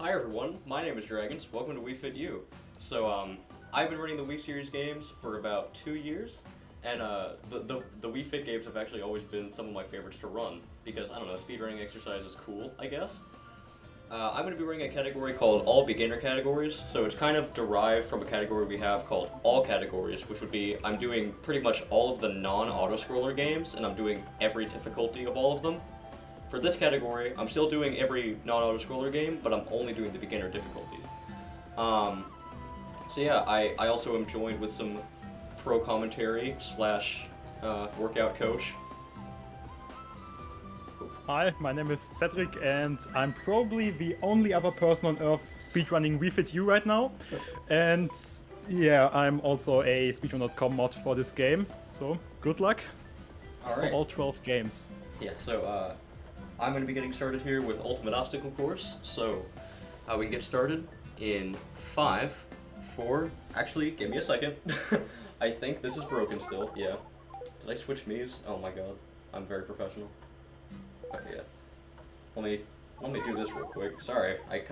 Hi everyone, my name is Dragonz. Welcome to We Fit You. So, I've been running the Wii Series games for about 2 years, and the Wii Fit games have actually always been some of my favorites to run, because, I don't know, speedrunning exercise is cool, I guess. I'm going to be running a category called All Beginner Categories, so it's kind of derived from a category we have called All Categories, which would be, I'm doing pretty much all of the non-auto-scroller games, and I'm doing every difficulty of all of them. For this category, I'm still doing every non-auto-scroller game, but I'm only doing the beginner difficulties. So yeah, I also am joined with some pro commentary slash workout coach. Hi, my name is Cedric, and I'm probably the only other person on Earth speedrunning We Fit You right now. And yeah, I'm also a speedrun.com mod for this game, so good luck Alright. for all 12 games. Yeah, so I'm going to be getting started here with Ultimate Obstacle Course, so we can get started in 5, 4, actually, give me a second. I think this is broken still, yeah. Did I switch Mii's? Oh my god, I'm very professional. Okay, yeah. Let me do this real quick. Sorry, I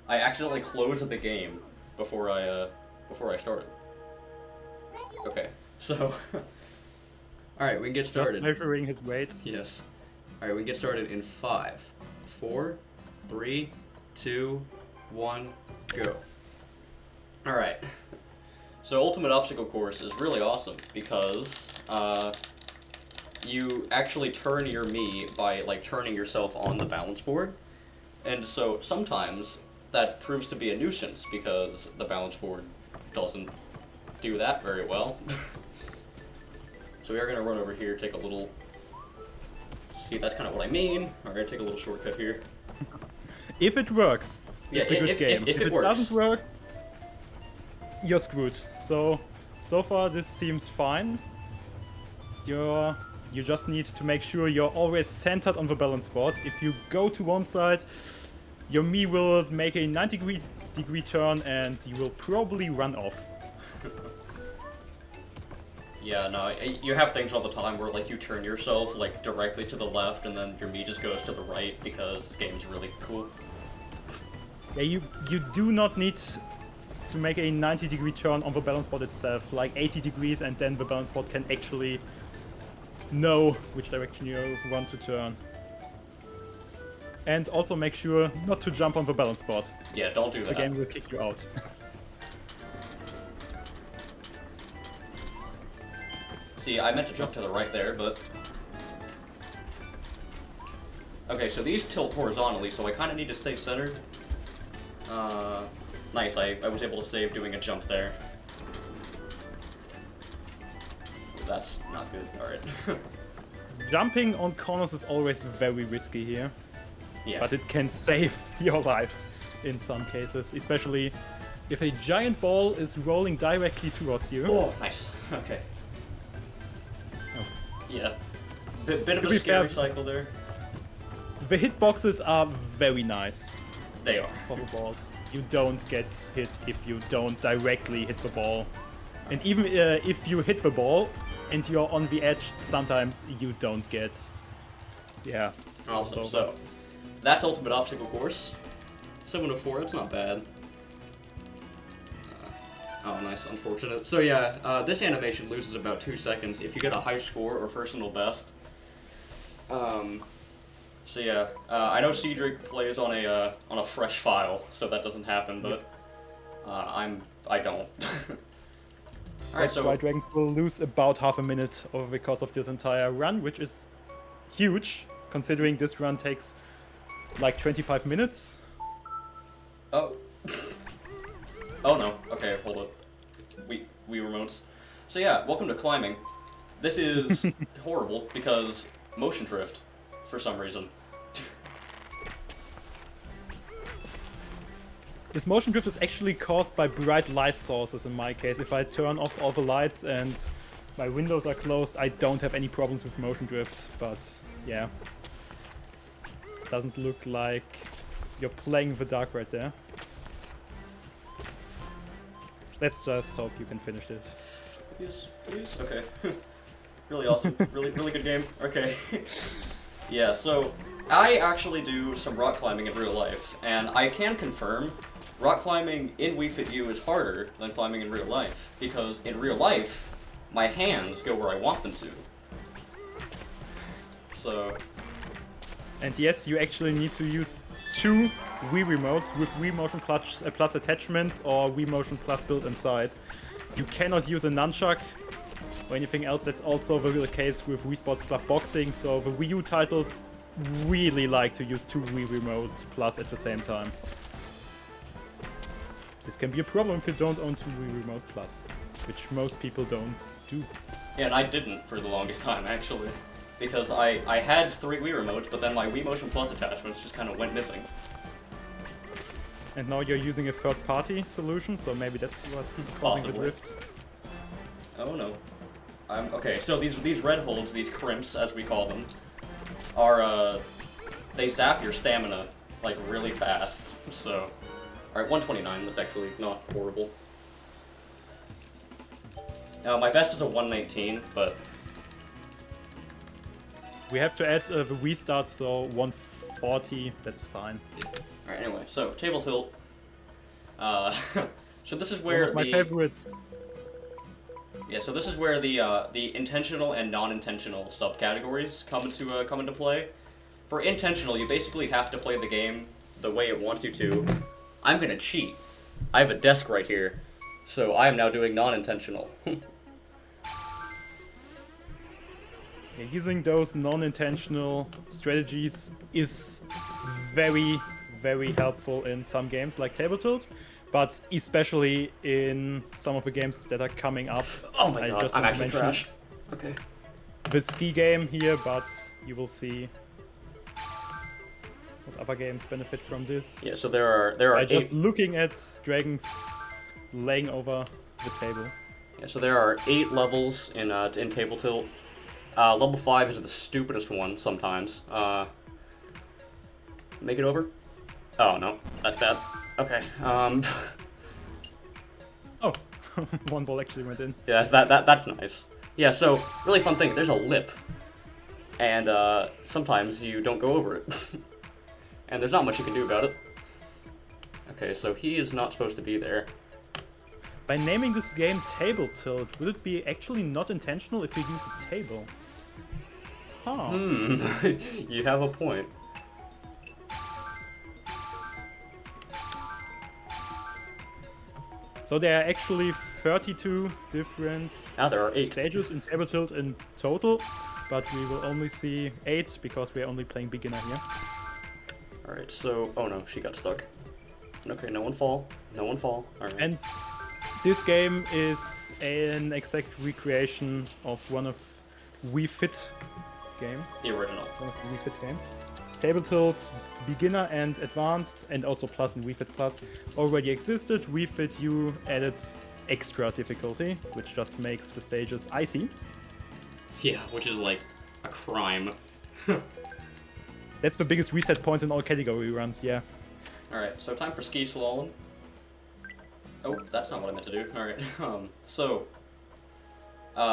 accidentally closed the game before I started. Okay, so, alright, we can get started. Just measuring his weight. Yes. Alright, we can get started in 5, 4, 3, 2, 1, go. Alright. So Ultimate Obstacle Course is really awesome because you actually turn your Mii by turning yourself on the balance board. And so sometimes that proves to be a nuisance because the balance board doesn't do that very well. So we are going to run over here, take a little... See, that's kind of what I mean. Alright, take a little shortcut here. If it works, yeah, it's a good game. If it works. Doesn't work, you're screwed. So far this seems fine. You just need to make sure you're always centered on the balance board. If you go to one side, your Mii will make a 90-degree turn and you will probably run off. Yeah, no, you have things all the time where you turn yourself directly to the left and then your Mii just goes to the right because this game's really cool. Yeah, you do not need to make a 90-degree turn on the balance board itself, like 80 degrees, and then the balance board can actually know which direction you want to turn. And also make sure not to jump on the balance board. Yeah, don't do that. The game will kick you out. See, I meant to jump to the right there, but... Okay, so these tilt horizontally, so I kind of need to stay centered. Nice, I was able to save doing a jump there. That's not good, alright. Jumping on corners is always very risky here. Yeah. But it can save your life in some cases, especially if a giant ball is rolling directly towards you. Oh, nice. Okay. Oh. Yeah. Bit of a scary cycle there. The hitboxes are very nice. They are. For the balls. You don't get hit if you don't directly hit the ball. And even if you hit the ball and you're on the edge, sometimes you don't get... Yeah. Awesome, so that's Ultimate Obstacle Course. 7 to 4, it's not bad. Oh, nice, unfortunate. So yeah, this animation loses about 2 seconds if you get a high score or personal best. So yeah, I know Cedric plays on a fresh file, so that doesn't happen, but I don't. Alright, so White Dragons will lose about half a minute over the course of this entire run, which is huge, considering this run takes like 25 minutes. Oh. Oh no. Okay, hold up. Wii remotes. So yeah, welcome to climbing. This is horrible because motion drift, for some reason. This motion drift is actually caused by bright light sources in my case. If I turn off all the lights and my windows are closed, I don't have any problems with motion drift, but yeah. Doesn't look like you're playing in the dark right there. Let's just hope you can finish this. Please, please? Okay. Really awesome. Really good game. Okay. Yeah, so I actually do some rock climbing in real life, and I can confirm rock climbing in Wii Fit U is harder than climbing in real life, because in real life, my hands go where I want them to. So... And yes, you actually need to use 2 Wii remotes with Wii Motion plus attachments or Wii Motion plus built inside. You cannot use a nunchuck or anything else. That's also the case with Wii Sports Club Boxing, so the Wii U titles really like to use 2 Wii Remote Plus at the same time. This can be a problem if you don't own 2 Wii Remote Plus, which most people don't do. Yeah, and I didn't for the longest time, actually. Because I had 3 Wii remotes, but then my Wii Motion Plus attachments just kind of went missing. And now you're using a third-party solution, so maybe that's what's causing the drift. Oh no. Okay, so these red holds, these crimps, as we call them, are, they zap your stamina, like, really fast. So, alright, 129, that's actually not horrible. My best is a 119, but... We have to add the Wii start, so 140, that's fine. Alright, anyway, so, table tilt. So this is where my favorites. Yeah, so this is where the intentional and non-intentional subcategories come into play. For intentional, you basically have to play the game the way it wants you to. I'm gonna cheat. I have a desk right here, so I am now doing non-intentional. Yeah, using those non-intentional strategies is very, very helpful in some games like Table Tilt, but especially in some of the games that are coming up. Oh my god, I'm actually trash. Okay. The ski game here, but you will see what other games benefit from this. Yeah, so there are just looking at dragons laying over the table. Yeah, so there are 8 levels in Table Tilt. Level 5 is the stupidest one sometimes. Make it over? Oh no, that's bad. Okay. Oh, one ball actually went in. Yeah, that's nice. Yeah, so really fun thing. There's a lip, and sometimes you don't go over it, and there's not much you can do about it. Okay, so he is not supposed to be there. By naming this game Table Tilt, would it be actually not intentional if you use a table? Huh. You have a point. So there are actually 32 different There are 8 stages in Table Tilt in total, but we will only see 8 because we are only playing beginner here. Alright, so... Oh no, she got stuck. Okay, no one fall. No one fall. Alright. And this game is an exact recreation of one of Wii Fit games. The original. One of the Wii Fit games. Table Tilt, beginner and advanced, and also plus and Wii Fit Plus already existed. Wii Fit U added extra difficulty, which just makes the stages icy. Yeah, which is like a crime. That's the biggest reset points in all category runs, yeah. Alright, so time for ski slalom. Oh, that's not what I meant to do. Alright,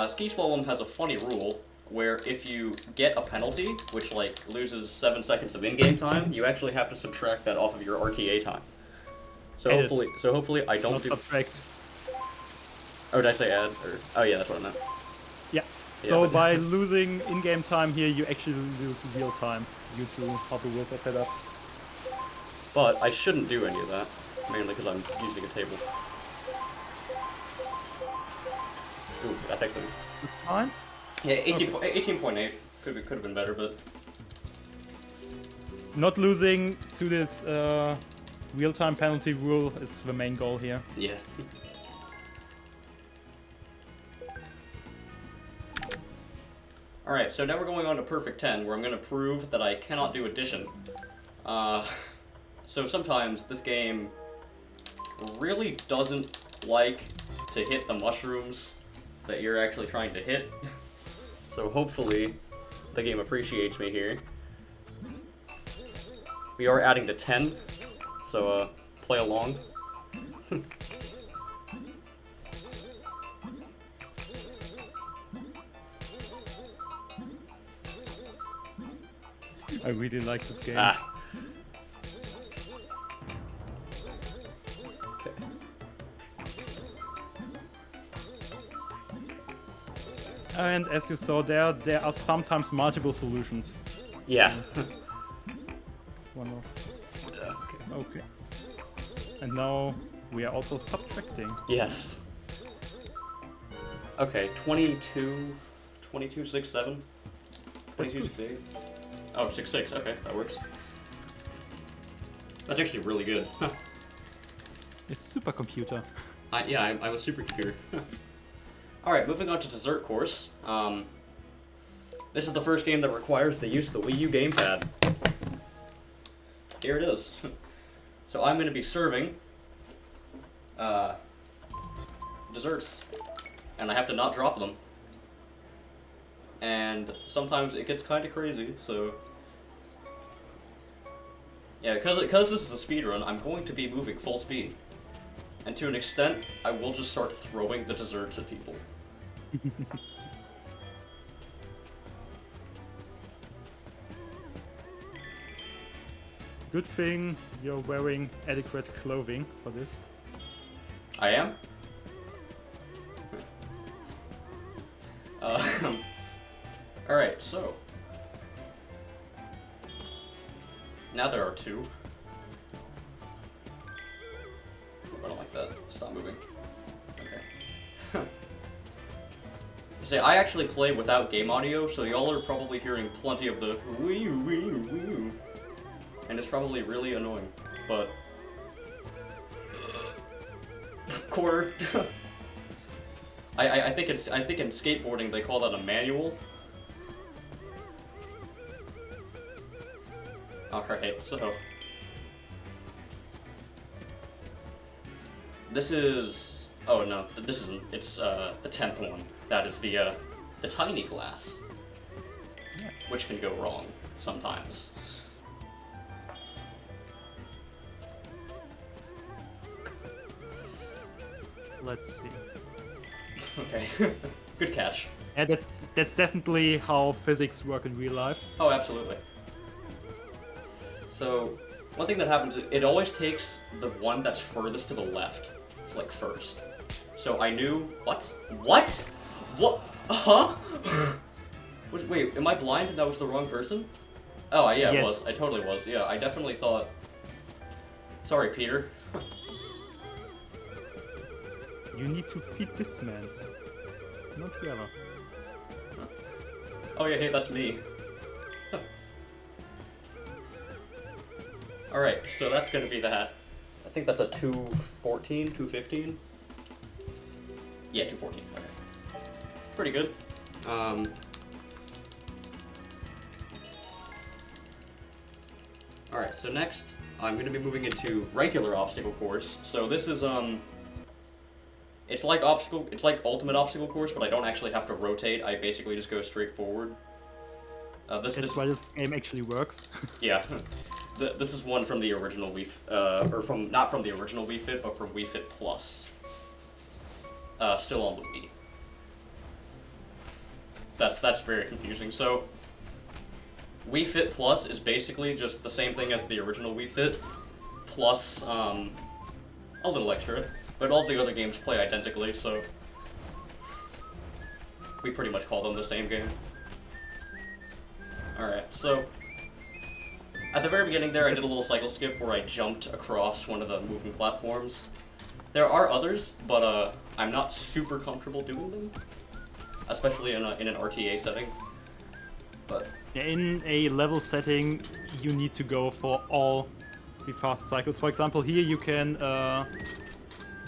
ski slalom has a funny rule where if you get a penalty, which like loses 7 seconds of in-game time, you actually have to subtract that off of your RTA time. So hopefully I don't Not subtract. Oh, did I say add? Or oh yeah, that's what I meant. Yeah. So by losing in-game time here, you actually lose real time due to how the rules are set up. But I shouldn't do any of that, mainly because I'm using a table. Ooh, that's actually Good time. Yeah, 18.8 could have been better, but not losing to this real-time penalty rule is the main goal here. yeah. Alright, so now we're going on to Perfect 10, where I'm going to prove that I cannot do addition. So sometimes this game really doesn't like to hit the mushrooms that you're actually trying to hit. So hopefully the game appreciates me here. We are adding to 10, so play along. I really like this game. Ah. Okay. And as you saw there are sometimes multiple solutions. Yeah. One of... Okay. Okay. And now we are also subtracting. Yes. Okay, 22, 6, 7? 22, 6, 8? Oh, 6, 6, okay, that works. That's actually really good. It's supercomputer. Yeah, I'm a supercomputer. Alright, moving on to dessert course. This is the first game that requires the use of the Wii U gamepad. Here it is. So I'm going to be serving desserts, and I have to not drop them. And sometimes it gets kind of crazy, so... Yeah, because this is a speedrun, I'm going to be moving full speed. And to an extent, I will just start throwing the desserts at people. Good thing you're wearing adequate clothing for this. I am? Alright, so... Now there are 2. Ooh, I don't like that. Stop moving. Okay. See, I actually play without game audio, so y'all are probably hearing plenty of the wee wee wee, and it's probably really annoying. But quarter. I think in skateboarding they call that a manual. Alright, so this is... Oh no, this isn't. It's the 10th one. That is the tiny glass, which can go wrong sometimes. Let's see. Okay, good catch. And that's definitely how physics work in real life. Oh, absolutely. So, one thing that happens, it always takes the one that's furthest to the left, like first. So I knew... What? What? What? Huh? Wait, am I blind? That was the wrong person? Oh, yeah, yes. It was. I totally was. Yeah, I definitely thought... Sorry, Peter. You need to feed this man, not the other. Oh yeah, hey, that's me. Alright, so that's gonna be that. I think that's a 214, 215? Yeah, 214, okay. Pretty good. Alright, so next, I'm gonna be moving into regular obstacle course. So this is, it's like ultimate obstacle course, but I don't actually have to rotate. I basically just go straight forward. That's why this game actually works. Yeah. This is one from the original Wii, not from the original Wii Fit, but from Wii Fit Plus. Still on the Wii. That's very confusing. So, Wii Fit Plus is basically just the same thing as the original Wii Fit, plus a little extra. But all the other games play identically, so we pretty much call them the same game. Alright, so at the very beginning there I did a little cycle skip where I jumped across one of the moving platforms. There are others, but I'm not super comfortable doing them, especially in an RTA setting. But in a level setting, you need to go for all the fast cycles. For example, here you can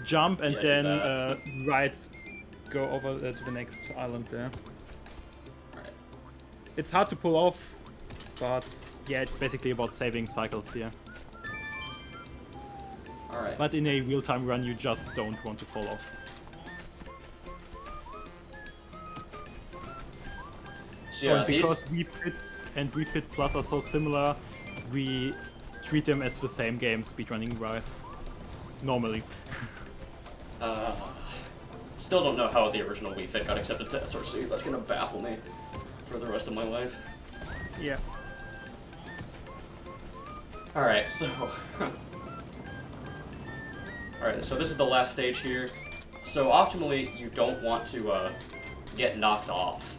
jump and then go over to the next island there. Alright. It's hard to pull off, but yeah, it's basically about saving cycles here. Alright. But in a real-time run, you just don't want to fall off. So yeah, because Wii Fit and Wii Fit Plus are so similar, we treat them as the same game speedrunning-wise. Normally. Still don't know how the original Wii Fit got accepted to SRC. That's gonna baffle me for the rest of my life. Yeah. Alright, so... Alright, so this is the last stage here. So optimally, you don't want to get knocked off.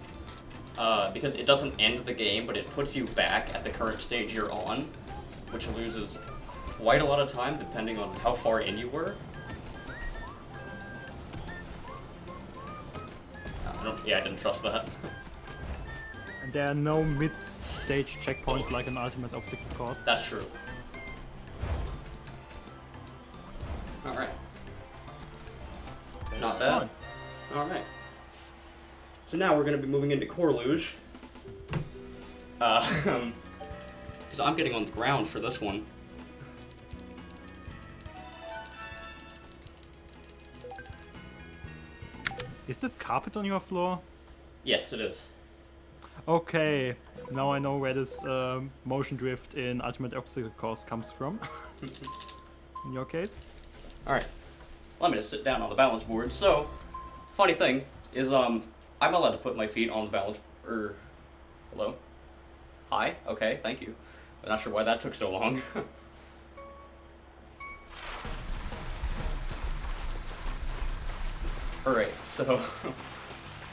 Because it doesn't end the game, but it puts you back at the current stage you're on, which loses quite a lot of time depending on how far in you were. I didn't trust that. And there are no mid-stage checkpoints like an ultimate obstacle course. That's true. Alright. Not bad. Alright. So now we're going to be moving into Core Luge. Because I'm getting on the ground for this one. Is this carpet on your floor? Yes, it is. Okay, now I know where this motion drift in Ultimate Obstacle Course comes from. In your case. Alright. Let me just sit down on the balance board. So, funny thing is, I'm allowed to put my feet on the balance... hello? Hi? Okay, thank you. I'm not sure why that took so long. Alright, so...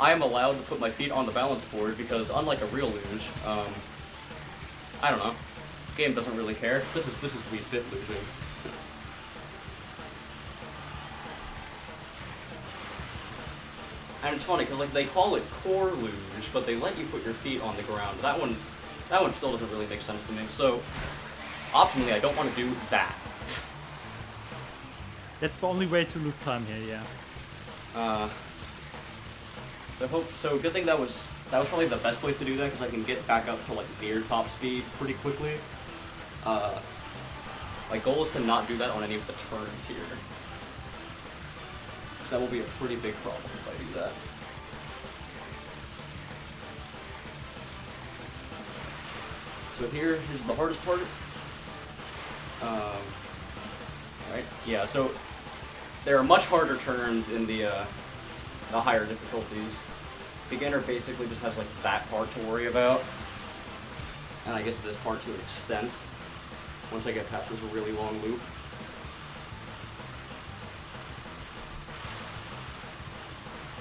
I am allowed to put my feet on the balance board because, unlike a real luge, I don't know. Game doesn't really care. This is Wii Fit luging. And it's funny because like they call it core luge, but they let you put your feet on the ground. That one still doesn't really make sense to me. So optimally, I don't want to do that. That's the only way to lose time here, yeah. So good thing that was probably the best place to do that because I can get back up to like near top speed pretty quickly. My goal is to not do that on any of the turns here. That will be a pretty big problem if I do that. So here's the hardest part. Right? Yeah, so there are much harder turns in the higher difficulties. Beginner basically just has like that part to worry about. And I guess this part to an extent. Once I get past this really long loop.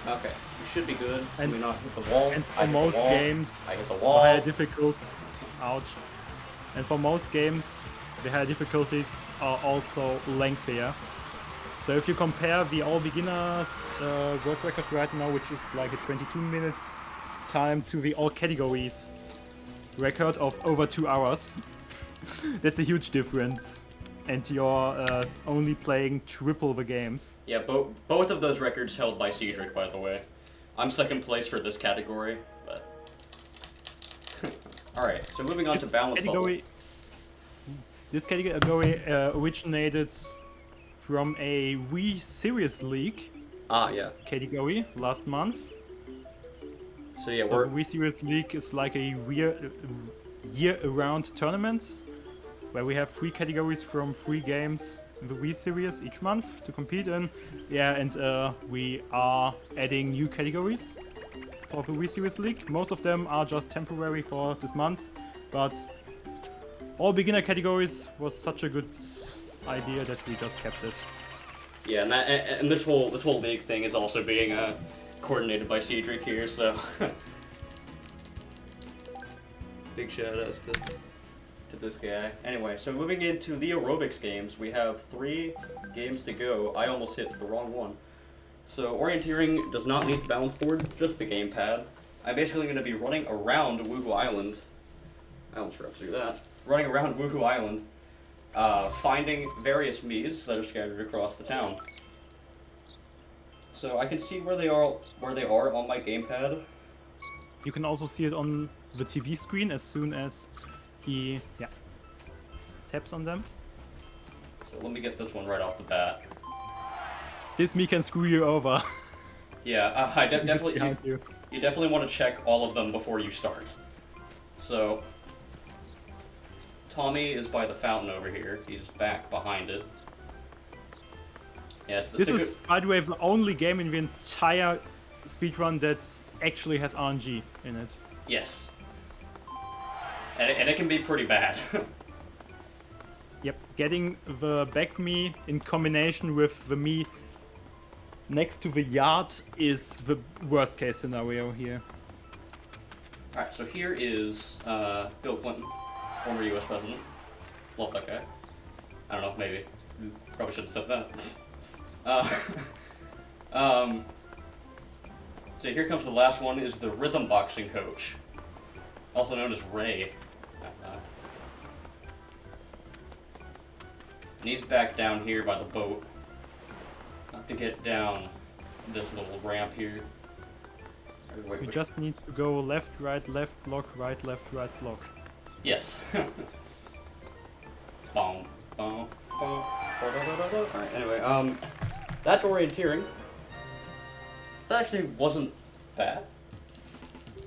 Okay, you should be good. And, Let me not hit the wall. And for most games, I hit the wall. The higher difficult. Ouch. And for most games, the higher difficulties are also lengthier. So if you compare the all beginners world record right now, which is like a 22 minutes time, to the all categories record of over 2 hours, that's a huge difference. And you're only playing triple the games. Yeah, both of those records held by Cedric, by the way. I'm second place for this category, but... Alright, so moving on to balance bubble. This category originated from a Wii Series League category last month. So yeah, the Wii Series League is like a year-round tournament where we have 3 categories from 3 games in the Wii series each month to compete in. Yeah, and we are adding new categories for the Wii Series League. Most of them are just temporary for this month, but all beginner categories was such a good idea that we just kept it. Yeah, and this whole league thing is also being coordinated by Cedric here, so big shout outs to this guy. Anyway, so moving into the aerobics games, we have 3 games to go. I almost hit the wrong one. So orienteering does not need the balance board, just the gamepad. I'm basically going to be running around Woohoo Island. I almost forgot to do that. Running around Woohoo Island, finding various Miis that are scattered across the town. So I can see where they are on my gamepad. You can also see it on the TV screen as soon as he taps on them. So let me get this one right off the bat. This Mii can screw you over. Yeah, I definitely you definitely want to check all of them before you start. So Tommy is by the fountain over here. He's back behind it. Yeah, this is, by the way, the only game in the entire speedrun that actually has RNG in it. Yes. And it can be pretty bad. Yep, getting the back me in combination with the me next to the yard is the worst case scenario here. Alright, so here is Bill Clinton, former US president. Love that guy. I don't know, maybe. Probably shouldn't have said that. So here comes the last one, is the rhythm boxing coach, also known as Ray. And he's back down here by the boat. Have to get down this little ramp here. We just need to go left, block, right, left, right, block. Yes. Boom, boom, boom. Alright, anyway, that's orienteering. That actually wasn't bad.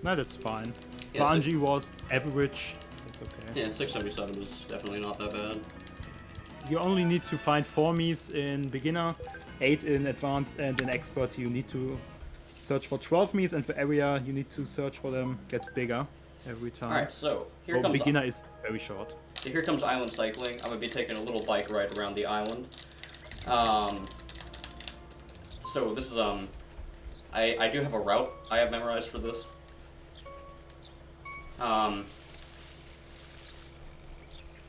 No, that's fine. Yeah, Bungie was average. That's okay. Yeah, 677 was definitely not that bad. You only need to find 4 Mies in beginner, 8 in advanced, and in expert you need to search for 12 Mies, and the area you need to search for them gets bigger every time. Alright, so here comes beginner is very short. So here comes island cycling. I'm gonna be taking a little bike ride around the island. So this is I do have a route I have memorized for this.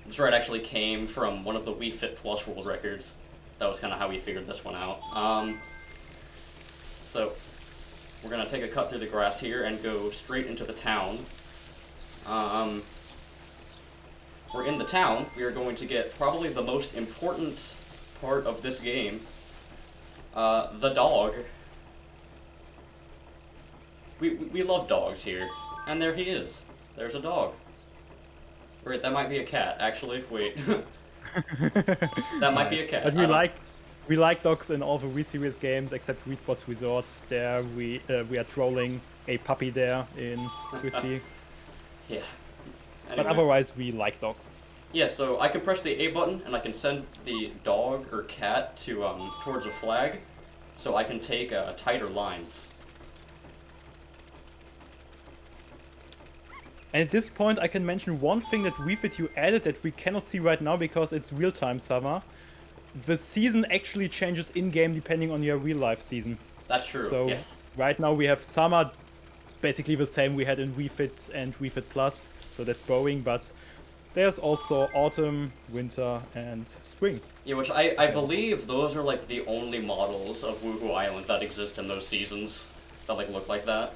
This route actually came from one of the Wii Fit Plus world records. That was kind of how we figured this one out. So we're gonna take a cut through the grass here and go straight into the town. We're in the town. We are going to get probably the most important part of this game. The dog. We love dogs here. And there he is. There's a dog. Wait, that might be a cat, actually. Wait. That might be a cat. But we like dogs in all the Wii Series games except Wii Sports Resort. There we are trolling a puppy there in Crispy. Yeah. But Anyway. otherwise we like dogs. Yeah, so I can press the A button and I can send the dog or cat to towards a flag, so I can take tighter lines. And at this point I can mention one thing that Wii Fit U added that we cannot see right now because it's real-time summer. The season actually changes in-game depending on your real-life season. That's true. So yeah. right now we have summer, basically the same we had in Wii Fit and Wii Fit Plus, so that's boring, but there's also autumn, winter, and spring. Yeah, which I believe those are like the only models of Woohoo Island that exist in those seasons that like look like that.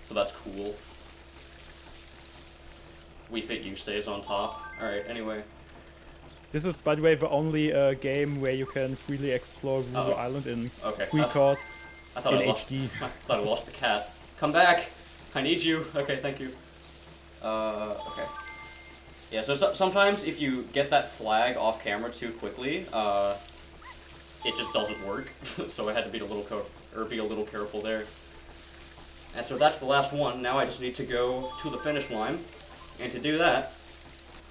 So that's cool. Wii Fit U stays on top. Alright, anyway. This is, by the way, the only game where you can freely explore Woohoo Island in Okay. 3-course I thought in I lost, HD. I thought I lost the cat. Come back! I need you! Okay, thank you. Okay. Yeah, so sometimes if you get that flag off camera too quickly, it just doesn't work. So I had to be a little careful there. And so that's the last one. Now I just need to go to the finish line. And to do that,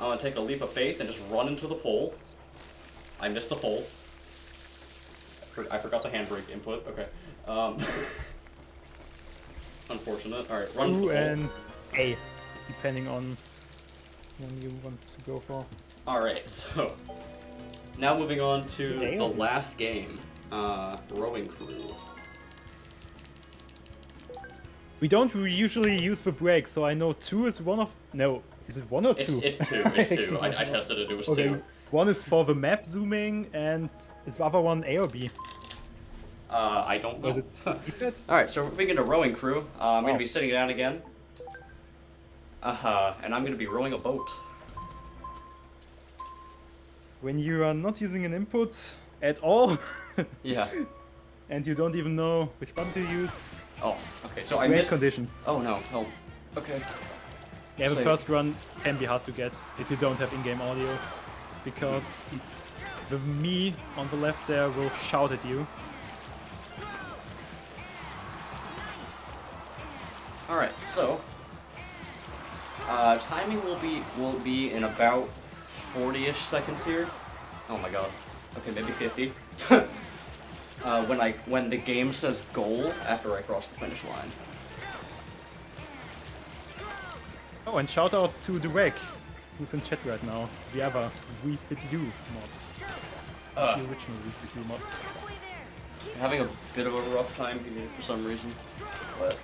I'm gonna take a leap of faith and just run into the pole. I missed the pole. I forgot the handbrake input. Okay. Unfortunate. Alright, run into the pole. and A, depending on when you want to go for. Alright, so now moving on to the last game, Rowing Crew. We don't usually use the brake, so I know 2 is one of... No, is it 1 or 2? It's 2, it's 2. I tested it, it was 2. 1 is for the map zooming, and is the other one A or B? I don't know. Was it Alright, so we're moving into Rowing Crew. I'm going to be sitting down again. And I'm going to be rowing a boat. When you are not using an input at all, Yeah. and you don't even know which button to use, Oh, okay, so I great missed... condition. Oh no, help. Okay. Yeah, the Save. first run can be hard to get if you don't have in-game audio, because the me on the left there will shout at you. Alright, so... timing will be in about 40-ish seconds here. Oh my god. Okay, maybe 50. When the game says goal after I cross the finish line. Oh, and shoutouts to the Wreck. who's in chat right now? The other We Fit You mod. The original We Fit You mod. Having a bit of a rough time here for some reason, but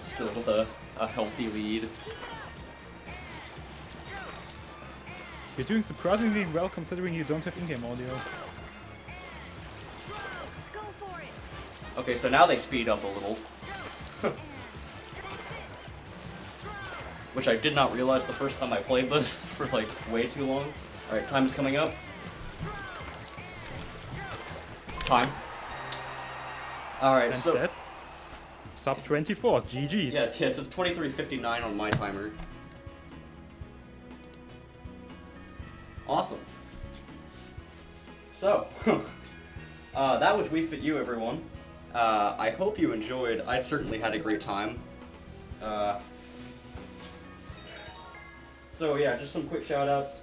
still with a healthy lead. You're doing surprisingly well considering you don't have in-game audio. Go for it. Okay, so now they speed up a little. Which I did not realize the first time I played this for like way too long. Alright, time is coming up. Time. Alright, And so... that, sub 24, GG's. Yes, it's 23:59 on my timer. Awesome. So, that was We Fit You, everyone. I hope you enjoyed. I certainly had a great time. So yeah, just some quick shoutouts.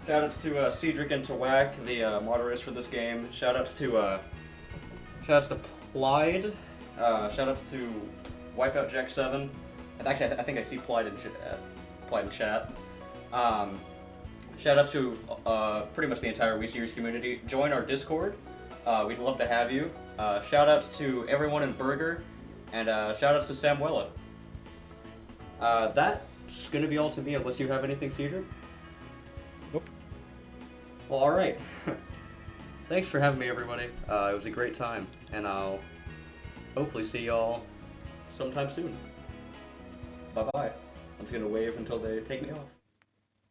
Shoutouts to Cedric and to Whack, the moderators for this game. Shoutouts to Plied. Shoutouts to Wipeout Jack 7. Actually, I think I see Plied in chat. Shoutouts to pretty much the entire Wii Series community. Join our Discord. We'd love to have you. Shoutouts to everyone in Burger, and shoutouts to Samuela. That's gonna be all to me, unless you have anything, Cedric? Nope. Well, alright. Thanks for having me, everybody. It was a great time, and I'll hopefully see y'all sometime soon. Bye-bye. I'm just gonna wave until they take me off.